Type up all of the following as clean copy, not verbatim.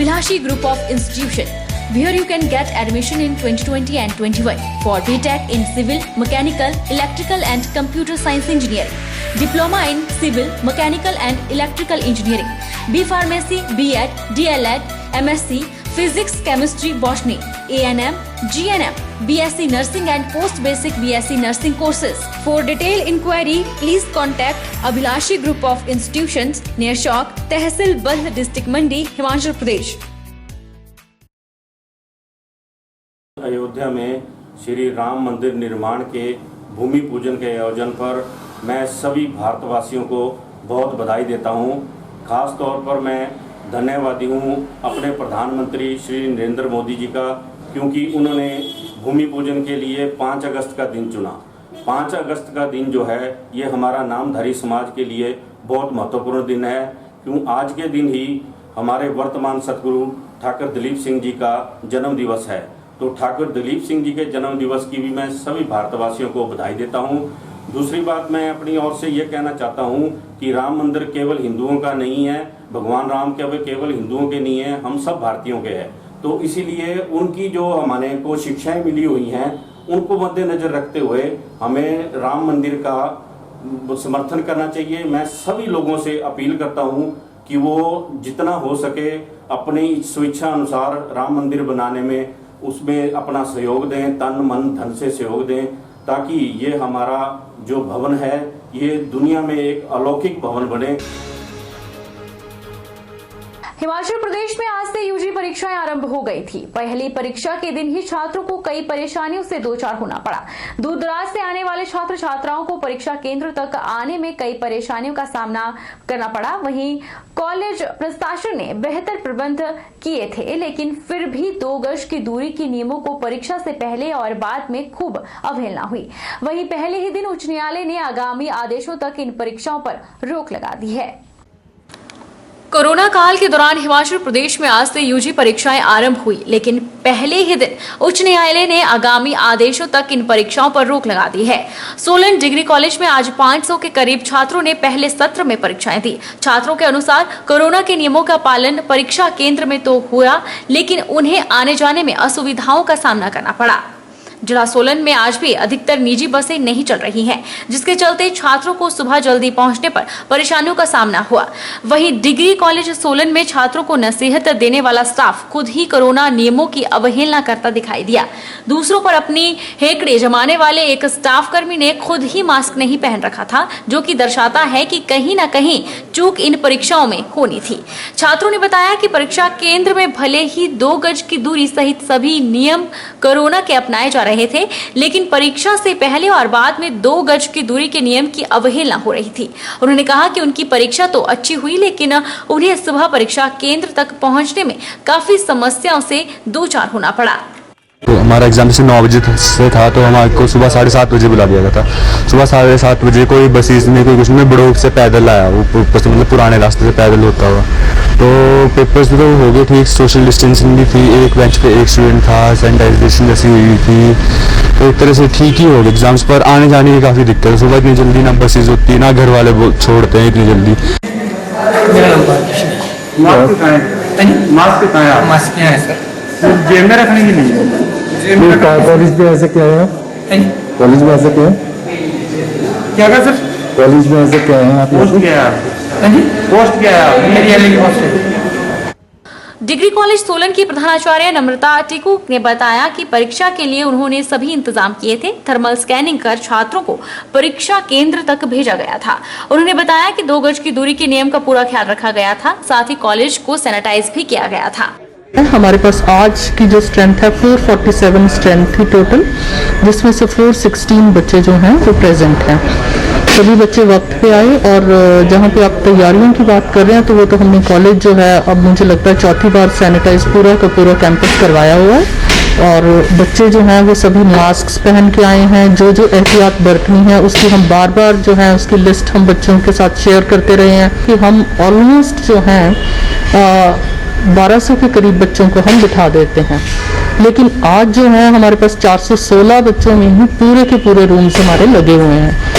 Abhilashi Group of Institution, where you can get admission in 2020 and 21 for BTech in Civil, Mechanical, Electrical and Computer Science Engineering, Diploma in Civil, Mechanical and Electrical Engineering, B Pharmacy, B.Ed, D.Led, MSc, Physics, Chemistry, Botany, A&M, G&M, BSc Nursing and Post Basic BSc Nursing courses. For detailed inquiry, please contact Abhilashi Group of Institutions near Chowk, Tehsil Bald, District Mandi, Himachal Pradesh. Ayodhya में श्री राम मंदिर निर्माण के भूमि पूजन के आयोजन पर मैं सभी भारतवासियों को बहुत बधाई देता हूं। खास तौर पर मैं धन्यवादी हूं अपने प्रधानमंत्री श्री नरेंद्र मोदी जी का, क्योंकि उन्होंने भूमि पूजन के लिए 5 अगस्त का दिन चुना। 5 अगस्त का दिन जो है ये हमारा नामधारी समाज के लिए बहुत महत्वपूर्ण दिन है, क्यों आज के दिन ही हमारे वर्तमान सतगुरु ठाकुर दिलीप सिंह जी का जन्म दिवस है। तो ठाकुर दिलीप सिंह जी के जन्म दिवस की भी मैं सभी भारतवासियों को बधाई देता हूं। दूसरी बात मैं अपनी ओर से ये कहना चाहता हूं कि राम मंदिर केवल हिंदुओं का नहीं है, भगवान राम केवल हिंदुओं के नहीं है, हम सब भारतीयों के हैं। तो इसीलिए उनकी जो हमारे को शिक्षाएं मिली हुई हैं उनको मद्देनजर रखते हुए हमें राम मंदिर का समर्थन करना चाहिए। मैं सभी लोगों से अपील करता हूं कि वो जितना हो सके अपनी स्वेच्छा अनुसार राम मंदिर बनाने में उसमें अपना सहयोग दें, तन मन धन से सहयोग दें, ताकि ये हमारा जो भवन है ये दुनिया में एक अलौकिक भवन बने। हिमाचल प्रदेश में आज से यूजी परीक्षाएं आरंभ हो गई थी। पहली परीक्षा के दिन ही छात्रों को कई परेशानियों से दो चार होना पड़ा। दूर दराज से आने वाले छात्र छात्राओं को परीक्षा केंद्र तक आने में कई परेशानियों का सामना करना पड़ा। वहीं कॉलेज प्रशासन ने बेहतर प्रबंध किए थे, लेकिन फिर भी 2 गज की दूरी के नियमों को परीक्षा से पहले और बाद में खूब अवहेलना हुई। वहीं पहले ही दिन उच्च न्यायालय ने आगामी आदेशों तक इन परीक्षाओं पर रोक लगा दी है। कोरोना काल के दौरान हिमाचल प्रदेश में आज से यूजी परीक्षाएं आरंभ हुई, लेकिन पहले ही दिन उच्च न्यायालय ने आगामी आदेशों तक इन परीक्षाओं पर रोक लगा दी है। सोलन डिग्री कॉलेज में आज 500 के करीब छात्रों ने पहले सत्र में परीक्षाएं दी। छात्रों के अनुसार कोरोना के नियमों का पालन परीक्षा केंद्र में तो हुआ, लेकिन उन्हें आने जाने में असुविधाओं का सामना करना पड़ा। जिला सोलन में आज भी अधिकतर निजी बसें नहीं चल रही हैं, जिसके चलते छात्रों को सुबह जल्दी पहुंचने पर परेशानियों का सामना हुआ। वहीं डिग्री कॉलेज सोलन में छात्रों को नसीहत देने वाला स्टाफ खुद ही कोरोना नियमों की अवहेलना करता दिखाई दिया। दूसरों पर अपनी हेकड़े जमाने वाले एक स्टाफ कर्मी ने खुद ही मास्क नहीं पहन रखा था, जो कि दर्शाता है कि कहीं न कहीं चूक इन परीक्षाओं में होनी थी। छात्रों ने बताया कि परीक्षा केंद्र में भले ही 2 गज की दूरी सहित सभी नियम कोरोना के अपनाए जा रहे थे, लेकिन परीक्षा से पहले और बाद में 2 गज की दूरी के नियम की अवहेलना हो रही थी। उन्होंने कहा कि उनकी परीक्षा तो अच्छी हुई, लेकिन उन्हें सुबह परीक्षा केंद्र तक पहुंचने में काफी समस्याओं से दो चार होना पड़ा। तो हमारा एग्जाम जैसे 9 बजे से था, तो हमारे को सुबह 7:30 बजे बुला दिया गया था। सुबह 7:30 बजे कोई बसेस में कोई कुछ में बड़ोग से पैदल आया, ऊपर से मतलब पुराने रास्ते से पैदल होता हुआ। तो पेपर्स भी तो हो गए ठीक, सोशल डिस्टेंसिंग भी थी, एक बेंच पे एक स्टूडेंट था, सैनिटाइजेशन जैसी हुई थी, तो एक तरह से ठीक ही हो गए एग्जाम्स। पर आने जाने की काफ़ी दिक्कत है, सुबह इतनी जल्दी ना बसेज होती, ना घर वाले छोड़ते हैं इतनी जल्दी। मास्क है सर, जेब में रखने की नहीं है। कॉलेज में ऐसे क्या है? कॉलेज में ऐसे क्या है? क्या कहा सर? कॉलेज में ऐसे क्या है? पोस्ट क्या है? पोस्ट क्या है? मेरी अलग पोस्ट है। डिग्री कॉलेज सोलन की प्रधानाचार्य नम्रता टिकू ने बताया कि परीक्षा के लिए उन्होंने सभी इंतजाम किए थे। थर्मल स्कैनिंग कर छात्रों को परीक्षा केंद्र तक भेजा गया था। उन्होंने बताया कि 2 गज की दूरी के नियम का पूरा ख्याल रखा गया था, साथ ही कॉलेज को सैनिटाइज भी किया गया था। हमारे पास आज की जो स्ट्रेंथ है 447 स्ट्रेंथ थी टोटल, जिसमें से 416 बच्चे जो हैं वो प्रेजेंट हैं। सभी बच्चे वक्त पे आए, और जहाँ पे आप तैयारियों की बात कर रहे हैं तो वो तो हमने कॉलेज जो है अब मुझे लगता है 4थी बार सैनिटाइज पूरा का पूरा कैंपस करवाया हुआ है। और बच्चे जो हैं वो सभी मास्क पहन के आए हैं। जो जो एहतियात बरतनी है उसकी हम बार बार जो है उसकी लिस्ट हम बच्चों के साथ शेयर करते रहे हैं कि हम ऑलमोस्ट जो हैं 1200 के करीब बच्चों को हम बिठा देते हैं, लेकिन आज जो है हमारे पास 416 बच्चों में ही पूरे के पूरे रूम्स हमारे लगे हुए हैं।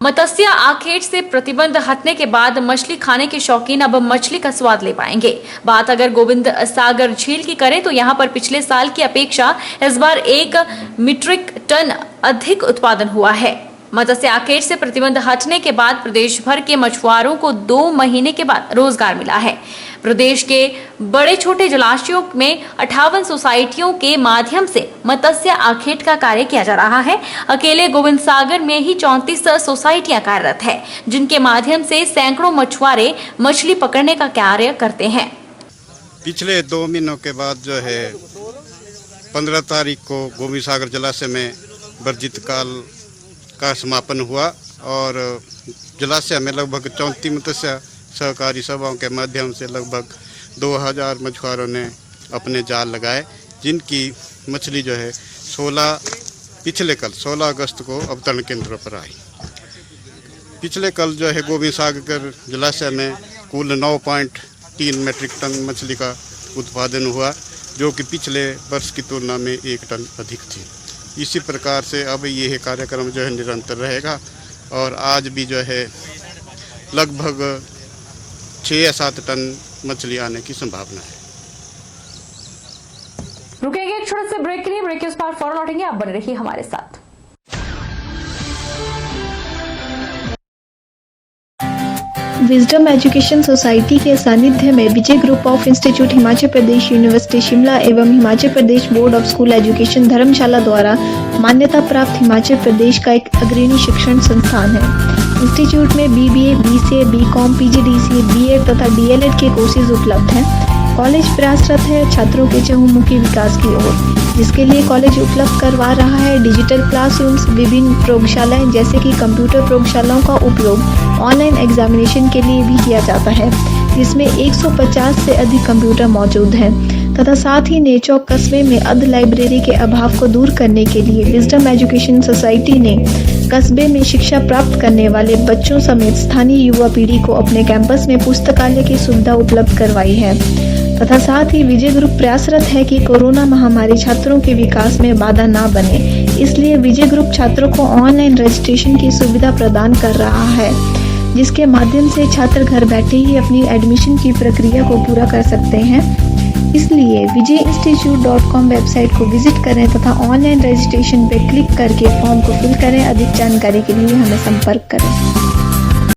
मत्स्य आखेट से प्रतिबंध हटने के बाद मछली खाने के शौकीन अब मछली का स्वाद ले पाएंगे। बात अगर गोविंद सागर झील की करें तो यहाँ पर पिछले साल की अपेक्षा इस बार 1 मीट्रिक टन अधिक उत्पादन हुआ है। मत्स्य आखेट से प्रतिबंध हटने के बाद प्रदेश भर के मछुआरों को 2 महीने के बाद रोजगार मिला है। प्रदेश के बड़े छोटे जलाशयों में 58 सोसाइटियों के माध्यम से मत्स्य आखेट का कार्य किया जा रहा है। अकेले गोविंद सागर में ही 34 सोसाइटियां कार्यरत है, जिनके माध्यम से सैकड़ों मछुआरे मछली पकड़ने का कार्य करते हैं। पिछले 2 महीनों के बाद जो है 15 तारीख को गोविंद सागर जलाशय में वर्जित काल का समापन हुआ और जलाशय में लगभग 34 मत्स्य सहकारी सभाओं के माध्यम से लगभग 2000 मछुआरों ने अपने जाल लगाए, जिनकी मछली जो है पिछले कल 16 अगस्त को अवतरण केंद्रों पर आई। पिछले कल जो है गोविंद सागर जलाशय में कुल 9.3 मीट्रिक टन मछली का उत्पादन हुआ, जो कि पिछले वर्ष की तुलना में 1 टन अधिक थी। इसी प्रकार से अब यह कार्यक्रम जो है निरंतर रहेगा और आज भी जो है लगभग 6 या 7 टन मछली आने की संभावना है। रुकेंगे एक छोटे से ब्रेक के लिए। ब्रेक के उस पार फौरन लौटेंगे, आप बने रहिए हमारे साथ। विजडम एजुकेशन सोसाइटी के सानिध्य में Vijay group of institute Himachal Pradesh university Shimla एवं Himachal Pradesh board of school education Dharamshala द्वारा मान्यता प्राप्त हिमाचल प्रदेश का एक अग्रणी शिक्षण संस्थान है। इंस्टीट्यूट में BBA, BCA, BCom, PGDCA, BEd तथा DLEd के कोर्सेज उपलब्ध हैं। कॉलेज प्रयासरत है छात्रों के चहुमुखी विकास की ओर, जिसके लिए कॉलेज उपलब्ध करवा रहा है डिजिटल क्लासरूम्स, विभिन्न प्रयोगशालाएं जैसे कि कंप्यूटर प्रयोगशालाओं का उपयोग ऑनलाइन एग्जामिनेशन के लिए भी किया जाता है, जिसमें 150 से अधिक कंप्यूटर मौजूद हैं तथा साथ ही नेचौक कस्बे में अर्ध लाइब्रेरी के अभाव को दूर करने के लिए विजडम एजुकेशन सोसाइटी ने कस्बे में शिक्षा प्राप्त करने वाले बच्चों समेत स्थानीय युवा पीढ़ी को अपने कैंपस में पुस्तकालय की सुविधा उपलब्ध करवाई है तथा साथ ही विजय ग्रुप प्रयासरत है कि कोरोना महामारी छात्रों के विकास में बाधा न बने, इसलिए विजय ग्रुप छात्रों को ऑनलाइन रजिस्ट्रेशन की सुविधा प्रदान कर रहा है, जिसके माध्यम से छात्र घर बैठे ही अपनी एडमिशन की प्रक्रिया को पूरा कर सकते हैं। इसलिए vijayiinstitute.com वेबसाइट को विजिट करें तथा ऑनलाइन रजिस्ट्रेशन पर क्लिक करके फॉर्म को फिल करें। अधिक जानकारी के लिए हमें संपर्क करें।